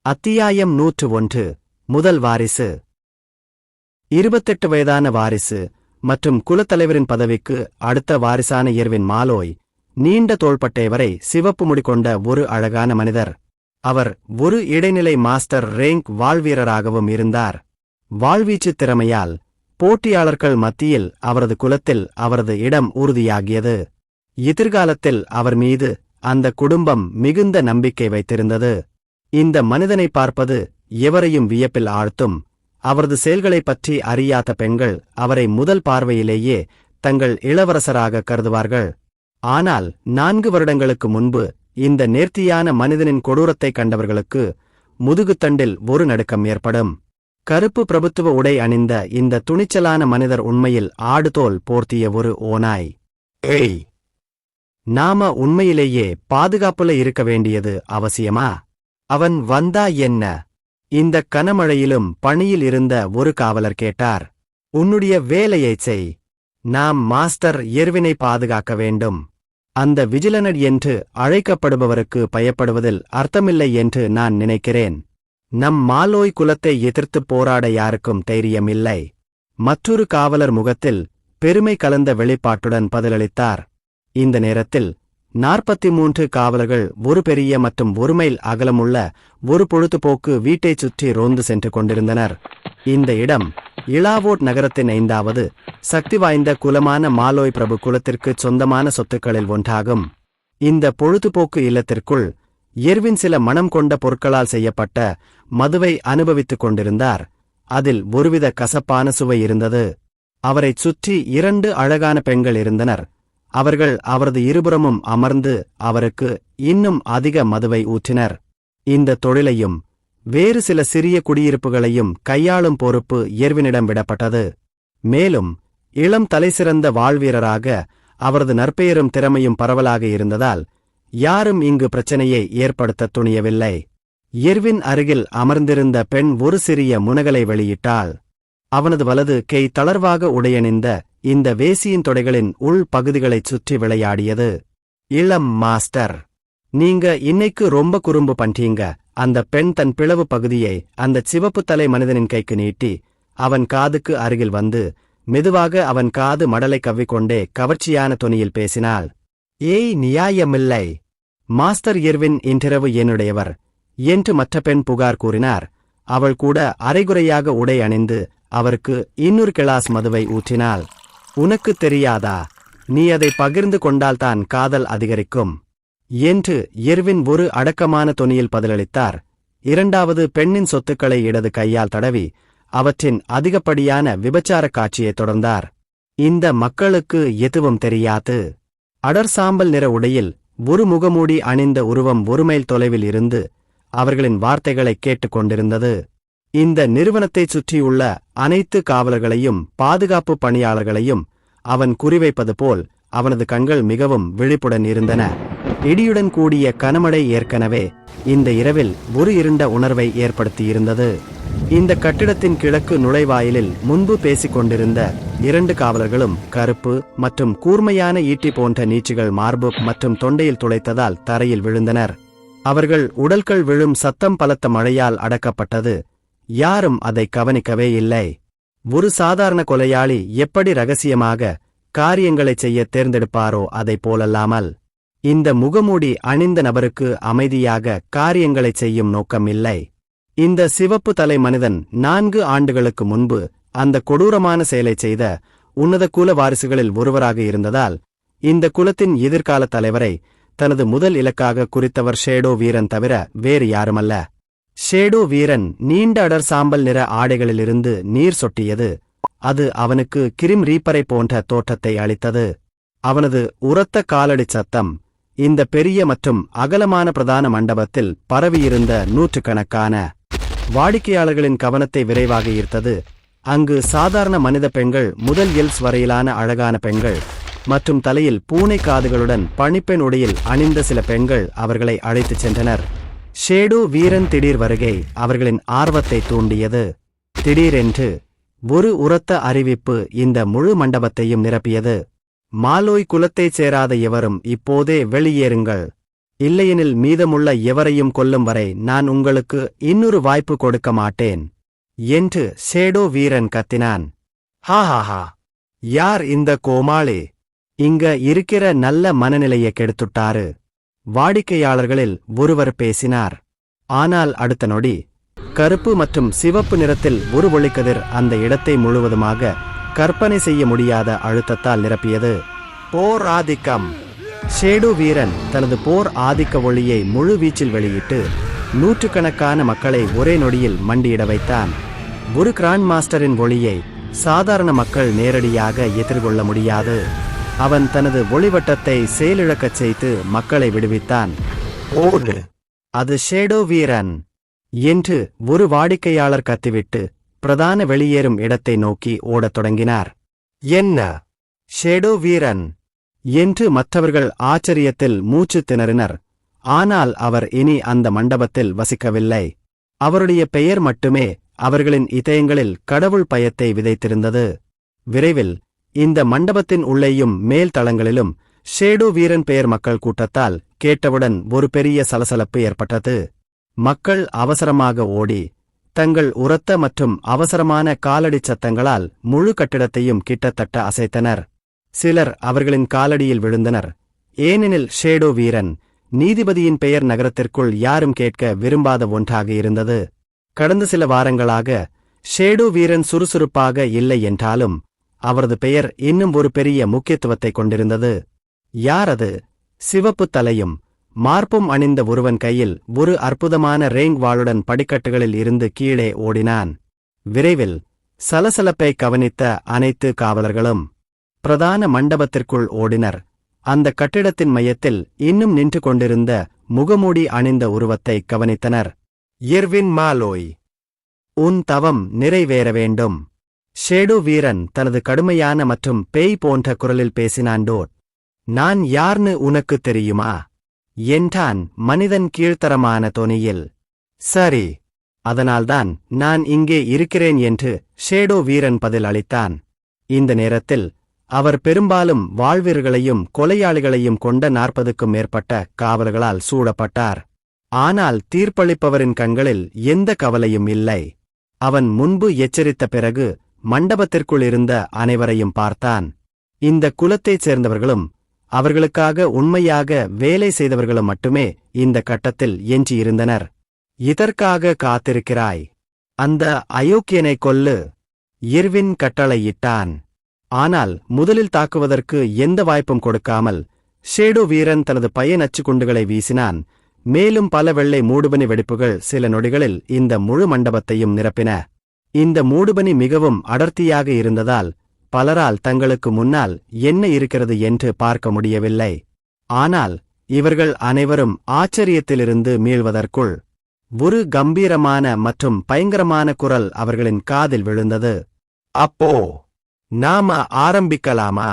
அத்தியாயம் 101 முதல் வாரிசு. 28 வயதான வாரிசு மற்றும் குலத்தலைவரின் பதவிக்கு அடுத்த வாரிசான எர்வின் மாலோய் நீண்ட தோள்பட்டைவரை சிவப்பு முடி கொண்ட ஒரு அழகான மனிதர். அவர் ஒரு இடைநிலை மாஸ்டர் ரேங்க் வாழ்வீரராகவும் இருந்தார். வாழ்வீச்சு திறமையால் போட்டியாளர்கள் மத்தியில் அவரது குலத்தில் அவரது இடம் உறுதியாகியது. எதிர்காலத்தில் அவர் மீது அந்த குடும்பம் மிகுந்த நம்பிக்கை வைத்திருந்தது. இந்த மனிதனை பார்ப்பது எவரையும் வியப்பில் ஆழ்த்தும். அவரது செயல்களைப் பற்றி அறியாத பெண்கள் அவரை முதல் பார்வையிலேயே தங்கள் இளவரசராக கருதுவார்கள். ஆனால் 4 வருடங்களுக்கு முன்பு இந்த நேர்த்தியான மனிதனின் கொடூரத்தை கண்டவர்களுக்கு முதுகுத்தண்டில் ஒரு நடுக்கம் ஏற்படும். கருப்பு பிரபுத்துவ உடை அணிந்த இந்த துணிச்சலான மனிதர் உண்மையில் ஆடுதோல் போர்த்திய ஒரு ஓநாய். ஏய், நாம உண்மையிலேயே பாதுகாப்புல இருக்க வேண்டியது அவசியமா? அவன் வந்தா என்ன? இந்த கனமழையிலும் பணியில் இருந்த ஒரு காவலர் கேட்டார். உன்னுடைய வேலையைச் செய். நாம் மாஸ்டர் எர்வினை பாதுகாக்க வேண்டும். அந்த விஜிலனர் என்று அழைக்கப்படுபவருக்கு பயப்படுவதில் அர்த்தமில்லை என்று நான் நினைக்கிறேன். நம் மாலோய் குலத்தை எதிர்த்துப் போராட யாருக்கும் தைரியமில்லை. மற்றொரு காவலர் முகத்தில் பெருமை கலந்த வெளிப்பாட்டுடன் பதிலளித்தார். இந்த நேரத்தில் 43 காவலர்கள் ஒரு பெரிய மற்றும் 1 மைல் அகலமுள்ள ஒரு பொழுதுபோக்கு வீட்டைச் சுற்றி ரோந்து சென்று கொண்டிருந்தனர். இந்த இடம் இலாவோட் நகரத்தின் 5வது சக்தி வாய்ந்த குலமான மாலோய் பிரபு குலத்திற்குச் சொந்தமான சொத்துக்களில் ஒன்றாகும். இந்த பொழுதுபோக்கு இல்லத்திற்குள் எர்வின் சில மனம் கொண்ட பொருட்களால் செய்யப்பட்ட மதுவை அனுபவித்துக் கொண்டிருந்தார். அதில் ஒருவித கசப்பான சுவை இருந்தது. அவரைச் சுற்றி 2 அழகான பெண்கள் இருந்தனர். அவர்கள் அவரது இருபுறமும் அமர்ந்து அவருக்கு இன்னும் அதிக மதுவை ஊற்றினர். இந்த தொழிலையும் வேறு சில சிறிய குடியிருப்புகளையும் கையாளும் பொறுப்பு எர்வினிடம் விடப்பட்டது. மேலும் இளம் தலைசிறந்த வாழ்வீரராக அவரது நற்பெயரும் திறமையும் பரவலாக இருந்ததால் யாரும் இங்கு பிரச்சனையை ஏற்படுத்த துணியவில்லை. எர்வின் அருகில் அமர்ந்திருந்த பெண் ஒரு சிறிய முனகலை வெளியிட்டாள். அவனது வலது கை தளர்வாக உடையணிந்த இந்த வேசியின் தொடைகளின் உள் பகுதிகளைச் சுற்றி விளையாடியது. இளம் மாஸ்டர், நீங்க இன்னைக்கு ரொம்ப குறும்பு பண்றீங்க. அந்த பெண் தன் பிளவு பகுதியை அந்த சிவப்பு தலை மனிதனின் கைக்கு நீட்டி அவன் காதுக்கு அருகில் வந்து மெதுவாக அவன் காது மடலை கவ்விக்கொண்டே கவர்ச்சியான தொனியில் பேசினாள். ஏய், நியாயமில்லை. மாஸ்டர் எர்வின் இன்றிரவு என்னுடையவர் என்று மற்ற பெண் புகார் கூறினார். அவள் கூட அரைகுறையாக உடை அணிந்து அவருக்கு இன்னொரு கிளாஸ் மதுவை ஊற்றினாள். உனக்கு தெரியாதா? நீ அதை பகிர்ந்து கொண்டால்தான் காதல் அதிகரிக்கும் என்று எர்வின் ஒரு அடக்கமான தொனியில் பதிலளித்தார். 2வது பெண்ணின் சொத்துக்களை இடது கையால் தடவி அவற்றின் அதிகப்படியான விபச்சார காட்சியை தொடர்ந்தார். இந்த மக்களுக்கு எதுவும் தெரியாது. அடர் சாம்பல் நிற உடையில் ஒரு முகமூடி அணிந்த உருவம் 1 மைல் தொலைவில் இருந்து அவர்களின் வார்த்தைகளை கேட்டுக்கொண்டிருந்தது. இந்த நிறுவனத்தைச் சுற்றியுள்ள அனைத்து காவலர்களையும் பாதுகாப்பு பணியாளர்களையும் அவன் குறிவைப்பது போல் அவனது கண்கள் மிகவும் விழிப்புடன் இருந்தன. இடியுடன் கூடிய கனமழை ஏற்கனவே இந்த இரவில் ஒரு இருண்ட உணர்வை ஏற்படுத்தியிருந்தது. இந்த கட்டிடத்தின் கிழக்கு நுழைவாயிலில் முன்பு பேசிக் கொண்டிருந்த 2 காவலர்களும் கருப்பு மற்றும் கூர்மையான ஈட்டி போன்ற நீச்சுகள் மார்பு மற்றும் தொண்டையில் துளைத்ததால் தரையில் விழுந்தனர். அவர்கள் உடல்கள் விழும் சத்தம் பலத்த மழையால் அடக்கப்பட்டது. யாரும் அதை கவனிக்கவே இல்லை. ஒரு சாதாரண கொலையாளி எப்படி ரகசியமாக காரியங்களைச் செய்ய தேர்ந்தெடுப்பாரோ அதைப் போலல்லாமல் இந்த முகமூடி அணிந்த நபருக்கு அமைதியாக காரியங்களைச் செய்யும் நோக்கம் இல்லை. இந்த சிவப்பு தலை மனிதன் 4 ஆண்டுகளுக்கு முன்பு அந்த கொடூரமான செயலைச் செய்த உன்னத குல வாரிசுகளில் ஒருவராக இருந்ததால் இந்த குலத்தின் எதிர்கால தலைவரை தனது முதல் இலக்காக குறித்தவர் ஷேடோ வீரன் தவிர வேறு யாருமல்ல. ஷேடோ வீரன் நீண்ட அடர் சாம்பல் நிற ஆடைகளிலிருந்து நீர் சொட்டியது. அது அவனுக்கு கிரிம் ரீப்பரை போன்ற தோற்றத்தை அளித்தது. அவனது உரத்த காலடி சத்தம் இந்த பெரிய மற்றும் அகலமான பிரதான மண்டபத்தில் பரவியிருந்த 100கணக்கான வாடிக்கையாளர்களின் கவனத்தை விரைவாக ஈர்த்தது. அங்கு சாதாரண மனித பெண்கள் முதல் எல்ஸ் வரையிலான அழகான பெண்கள் மற்றும் தலையில் பூனை காதுகளுடன் பணிப்பெண் உடையில் அணிந்த சில பெண்கள் அவர்களை அழைத்துச் சென்றனர். ஷேடோ வீரன் திடீர் வருகை அவர்களின் ஆர்வத்தை தூண்டியது. திடீரென்று ஒரு உரத்த அறிவிப்பு இந்த முழு மண்டபத்தையும் நிரப்பியது. மாலோய் குலத்தைச் சேராத எவரும் இப்போதே வெளியேறுங்கள். இல்லையெனில் மீதமுள்ள எவரையும் கொல்லும் வரை நான் உங்களுக்கு இன்னொரு வாய்ப்பு கொடுக்க மாட்டேன் என்று ஷேடோ வீரன் கத்தினான். ஹாஹாஹா, யார் இந்த கோமாளி? இங்க இருக்கிற நல்ல மனநிலையை கெடுத்துட்டாரு. வாடிக்கையாளர்களில் ஒருவர் பேசினார். ஆனால் அடுத்த நொடி கருப்பு மற்றும் சிவப்பு நிறத்தில் ஒரு ஒளிக்கதிர் அந்த இடத்தை முழுவதுமாக கற்பனை செய்ய முடியாத அழுத்தத்தால் நிரப்பியது. போர் ஆதிக்கம். ஷேடோ வீரன் தனது போர் ஆதிக்க ஒளியை முழு வீச்சில் வெளியிட்டு நூற்றுக்கணக்கான மக்களை ஒரே நொடியில் மண்டியிட வைத்தான். ஒரு கிராண்ட் மாஸ்டரின் ஒளியை சாதாரண மக்கள் நேரடியாக எதிர்கொள்ள முடியாது. அவன் தனது ஒளிவட்டத்தை செயலிழக்கச் செய்து மக்களை விடுவித்தான். ஓடு, அது ஷேடோ வீரன் என்று ஒரு வாடிக்கையாளர் கத்திவிட்டு பிரதான வெளியேறும் இடத்தை நோக்கி ஓடத் தொடங்கினார். என்ன, ஷேடோ வீரன் என்று மற்றவர்கள் ஆச்சரியத்தில் மூச்சு திணறினர். ஆனால் அவர் இனி அந்த மண்டபத்தில் வசிக்கவில்லை. அவருடைய பெயர் மட்டுமே அவர்களின் இதயங்களில் கடவுள் பயத்தை விதைத்திருந்தது. விரைவில் இந்த மண்டபத்தின் உள்ளேயும் மேல் தளங்களிலும் ஷேடோ வீரன் பெயர் மக்கள் கூட்டத்தால் கேட்டவுடன் ஒரு பெரிய சலசலப்பு ஏற்பட்டது. மக்கள் அவசரமாக ஓடி தங்கள் உரத்த மற்றும் அவசரமான காலடிச் சத்தங்களால் முழு கட்டிடத்தையும் கிட்டத்தட்ட அசைத்தனர். சிலர் அவர்களின் காலடியில் விழுந்தனர். ஏனெனில் ஷேடோ வீரன் நீதிபதியின் பெயர் நகரத்திற்குள் யாரும் கேட்க விரும்பாத ஒன்றாக இருந்தது. கடந்த சில வாரங்களாக ஷேடோ வீரன் சுறுசுறுப்பாக இல்லை என்றாலும் அவரது பெயர் இன்னும் ஒரு பெரிய முக்கியத்துவத்தை கொண்டிருந்தது. யார் அது? சிவப்பு தலையும் மார்பும் அணிந்த ஒருவன் கையில் ஒரு அற்புதமான ரேங் வாளுடன் படிக்கட்டுகளில் இருந்து கீழே ஓடினான். விரைவில் சலசலப்பை கவனித்த அனைத்து காவலர்களும் பிரதான மண்டபத்திற்குள் ஓடினர். அந்த கட்டிடத்தின் மையத்தில் இன்னும் நின்று கொண்டிருந்த முகமூடி அணிந்த உருவத்தை கவனித்தனர். இர்வின் மாலோய், உன் தவம் நிறைவேற வேண்டும். ஷேடோ வீரன் தனது கடுமையான மற்றும் பேய் போன்ற குரலில் பேசினான். டோட், நான் யார்னு உனக்கு தெரியுமா என்றான் மனிதன் கீழ்த்தரமான தொனியில். சரி, அதனால்தான் நான் இங்கே இருக்கிறேன் என்று ஷேடோ வீரன் பதில் அளித்தான். இந்த நேரத்தில் அவர் பெரும்பாலும் வாழ்வீர்களையும் கொலையாளிகளையும் கொண்ட 40க்கும் மேற்பட்ட காவலர்களால் சூழப்பட்டார். ஆனால் தீர்ப்பளிப்பவரின் கண்களில் எந்த கவலையும் இல்லை. அவன் முன்பு எச்சரித்த பிறகு மண்டபத்திற்குள் இருந்த அனைவரையும் பார்த்தான். இந்த குலத்தைச் சேர்ந்தவர்களும் அவர்களுக்காக உண்மையாக வேலை செய்தவர்களும் மட்டுமே இந்த கட்டத்தில் எஞ்சியிருந்தனர். இதற்காக காத்திருக்கிறாய்? அந்த அயோக்கியனை கொல்லு, இர்வின் கட்டளையிட்டான். ஆனால் முதலில் தாக்குவதற்கு எந்த வாய்ப்பும் கொடுக்காமல் ஷேடோ வீரன் தனது பய நச்சுக் குண்டுகளை வீசினான். மேலும் பல வெள்ளை மூடுபனி வெடிப்புகள் சில நொடிகளில் இந்த முழு மண்டபத்தையும் நிரப்பின. இந்த மூடுபனி மிகவும் அடர்த்தியாக இருந்ததால் பலரால் தங்களுக்கு முன்னால் என்ன இருக்கிறது என்று பார்க்க முடியவில்லை. ஆனால் இவர்கள் அனைவரும் ஆச்சரியத்திலிருந்து மீள்வதற்குள் ஒரு கம்பீரமான மற்றும் பயங்கரமான குரல் அவர்களின் காதில் விழுந்தது. அப்போ நாம ஆரம்பிக்கலாமா?